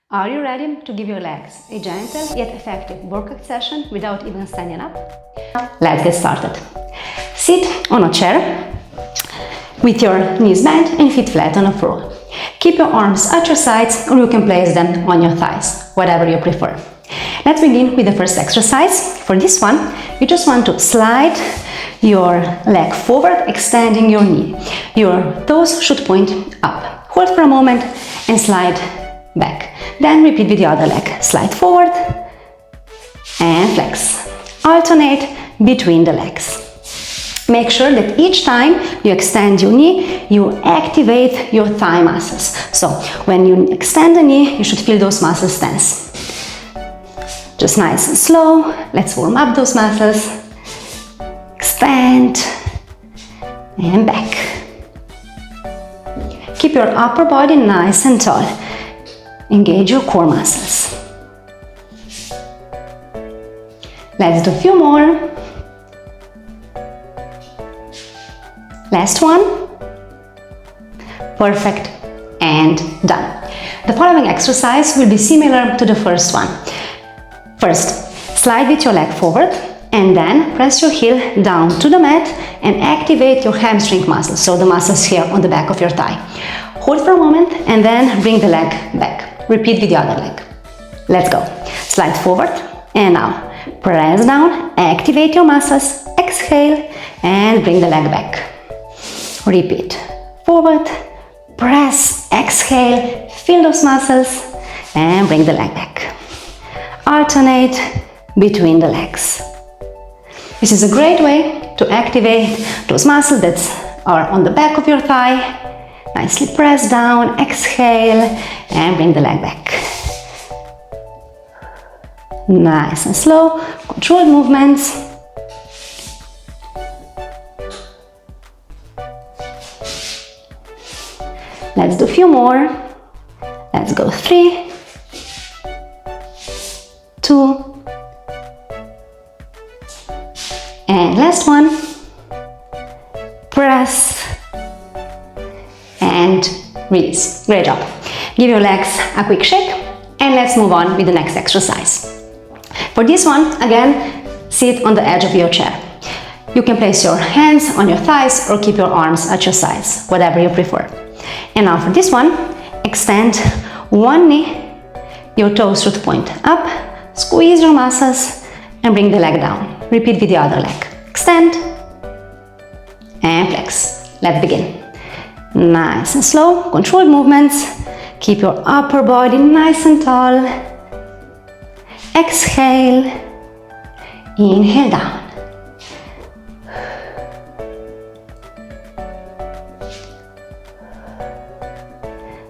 Are you ready to give your legs a gentle yet effective workout session without even standing up? Let's get started. Sit on a chair with your knees bent and feet flat on the floor. Keep your arms at your sides, or you can place them on your thighs, whatever you prefer. Let's begin with the first exercise. For this one, you just want to slide your leg forward, extending your knee. Your toes should point up. Hold for a moment and slide back. Then repeat with the other leg. Slide forward and flex. Alternate between the legs. Make sure that each time you extend your knee, you activate your thigh muscles. So when you extend the knee, you should feel those muscles tense. Just nice and slow. Let's warm up those muscles. Extend and back. Keep your upper body nice and tall. Engage your core muscles. Let's do a few more. Last one. Perfect. And done. The following exercise will be similar to the first one. First, slide with your leg forward and then press your heel down to the mat and activate your hamstring muscles, so the muscles here on the back of your thigh. Hold for a moment and then bring the leg back. Repeat with the other leg. Let's go. Slide forward and now press down, activate your muscles, exhale and bring the leg back. Repeat. Forward, press, exhale, feel those muscles and bring the leg back. Alternate between the legs. This is a great way to activate those muscles that are on the back of your thigh. Nicely press down, exhale, and bring the leg back. Nice and slow, controlled movements. Let's do a few more. Let's go 3, 2, and last one. Press and release. Great job. Give your legs a quick shake and let's move on with the next exercise. For this one, again, sit on the edge of your chair. You can place your hands on your thighs or keep your arms at your sides, whatever you prefer. And now for this one, extend one knee. Your toes should point up. Squeeze your muscles and bring the leg down. Repeat with the other leg. Extend and flex. Let's begin. Nice and slow, controlled movements. Keep your upper body nice and tall. Exhale, inhale down.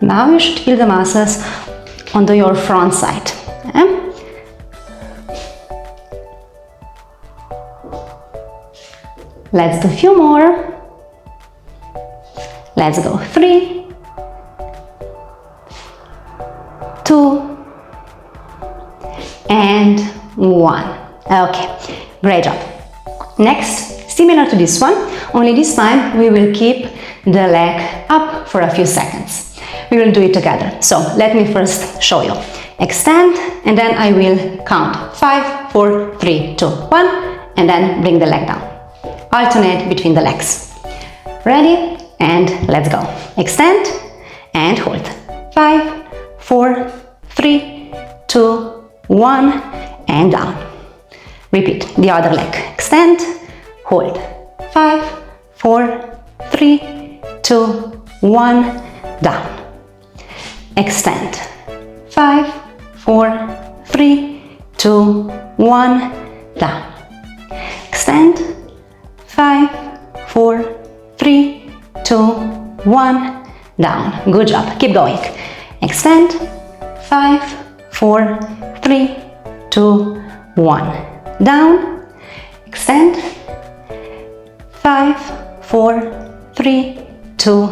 Now you should feel the muscles on your front side. Let's do a few more. Let's go 3, 2, and 1. Okay, great job. Next, similar to this one, only this time we will keep the leg up for a few seconds. We will do it together. So let me first show you. Extend and then I will count 5, 4, 3, 2, 1 and then bring the leg down. Alternate between the legs. Ready? And let's go. Extend and hold. 5, 4, 3, 2, 1 and down. Repeat the other leg. Extend, hold. 5, 4, 3, 2, 1, down. Extend. 5, 4, 3, 2, 1, down. Extend. 5, 4, 3, 2, 1, down. Good job. Keep going. Extend. 5, 4, 3, 2, 1. Down. Extend. 5, 4, 3, 2,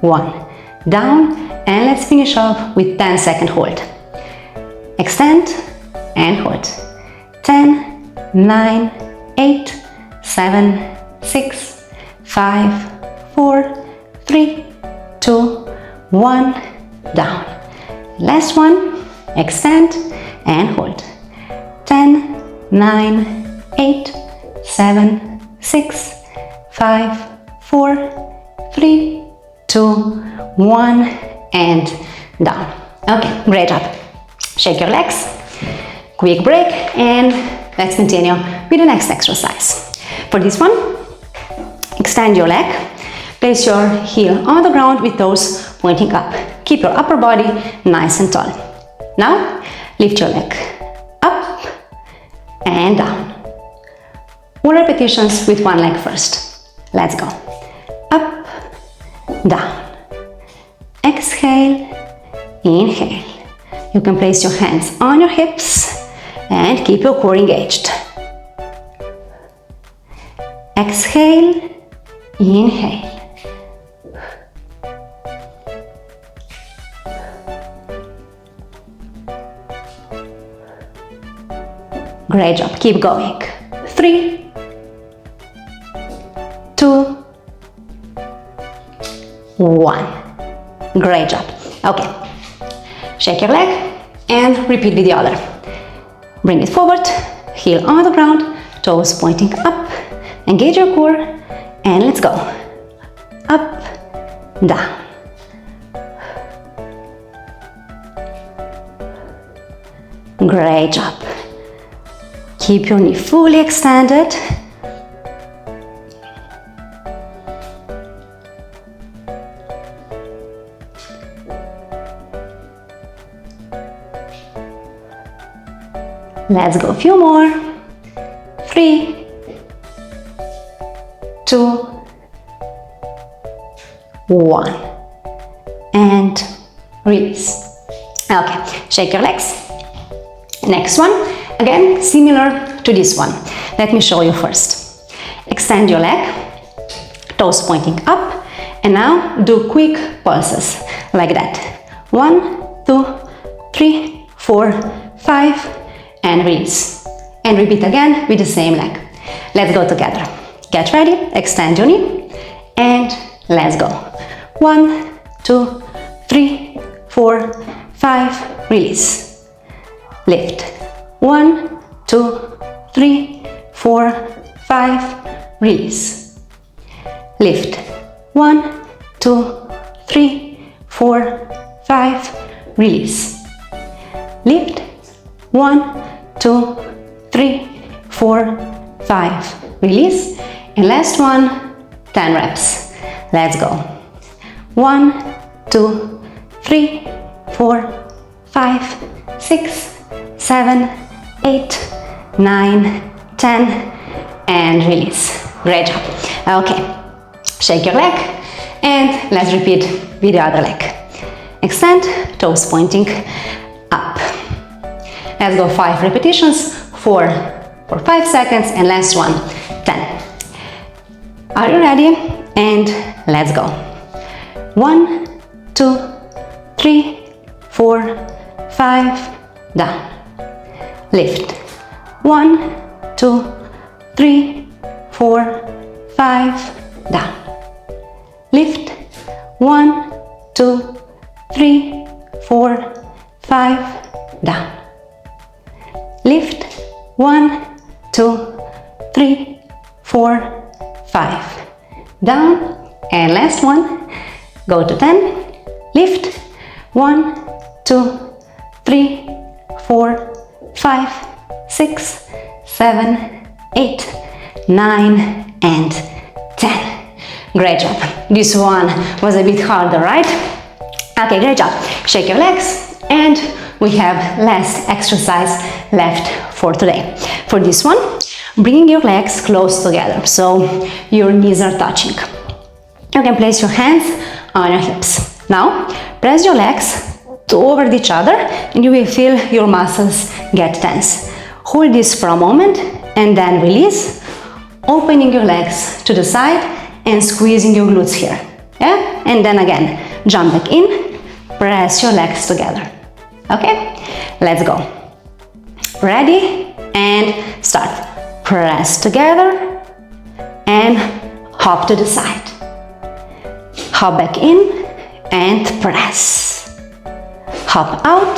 1. Down. And let's finish up with 10-second hold. Extend and hold. 10, 9, 8, 7, 6, 5, 4, 3, 2, 1, down. Last one. extend and hold. 10, 9, 8, 7, 6, 5, 4, 3, 2, 1, and down. Okay, great job. Shake your legs, quick break, and let's continue with the next exercise. For this one, extend your leg, place your heel on the ground with toes pointing up. Keep your upper body nice and tall. Now, lift your leg up and down. 1 repetitions with one leg first. Let's go. Up, down. Exhale, inhale. You can place your hands on your hips and keep your core engaged. Exhale, inhale. Great job, keep going. 3, 2, 1. Great job. Okay, shake your leg and repeat with the other. Bring it forward, heel on the ground, toes pointing up, engage your core, and let's go. Up, down. Great job. Keep your knee fully extended. Let's go a few more. 3, 2, 1. And release. Okay, shake your legs. Next one, again, similar to this one. Let me show you first. Extend your leg, toes pointing up, and now do quick pulses like that. 1, 2, 3, 4, 5, and release. And repeat again with the same leg. Let's go together. Get ready, extend your knee, and let's go. 1, 2, 3, 4, 5, release. Lift. 1, 2, 3, 4, 5, release. Lift. 1, 2, 3, 4, 5, release. Lift. 1, 2, 3, 4, 5, release. And last one, 10 reps. Let's go. 1, 2, 3, 4, 5, 6, 7, 8, 9, 10, and release. Great job. Okay, shake your leg and let's repeat with the other leg. Extend, toes pointing up. Let's go 5 repetitions, 4 for 5 seconds, and last one, 10. Are you ready? And let's go. 1, 2, 3, 4, 5, down. Lift. 1, 2, 3, 4, 5, down. Lift. 1, 2, 3, 4, 5, down. Lift. 1, 2, 3, 4, 5. Down. And last one. Go to 10. Lift. 1, 2, 3, 4, 5, 6, 7, 8, 9, and 10. Great job. This one was a bit harder, right? Okay, great job. Shake your legs, and we have last exercise left for today. For this one, bring your legs close together so your knees are touching. You can place your hands on your hips. Now, press your legs toward each other and you will feel your muscles get tense. Hold this for a moment and then release, opening your legs to the side and squeezing your glutes here. Yeah? And then again, jump back in, press your legs together. Okay? Let's go. Ready? And start. Press together and hop to the side. Hop back in and press. Hop out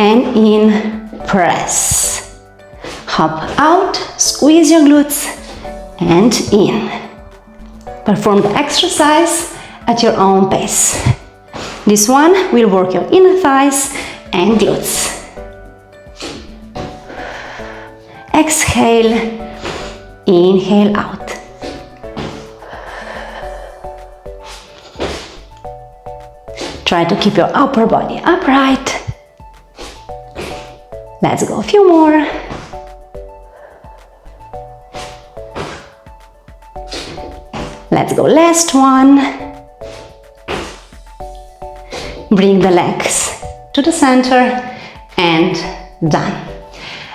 and in, press. Hop out, squeeze your glutes and in. Perform the exercise at your own pace. This one will work your inner thighs and glutes. Exhale, inhale out. Try to keep your upper body upright. Let's go a few more. Let's go last one. Bring the legs to the center and done.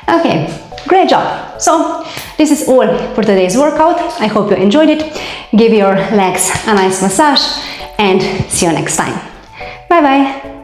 Okay, great job. So this is all for today's workout. I hope you enjoyed it. Give your legs a nice massage and see you next time. Bye bye.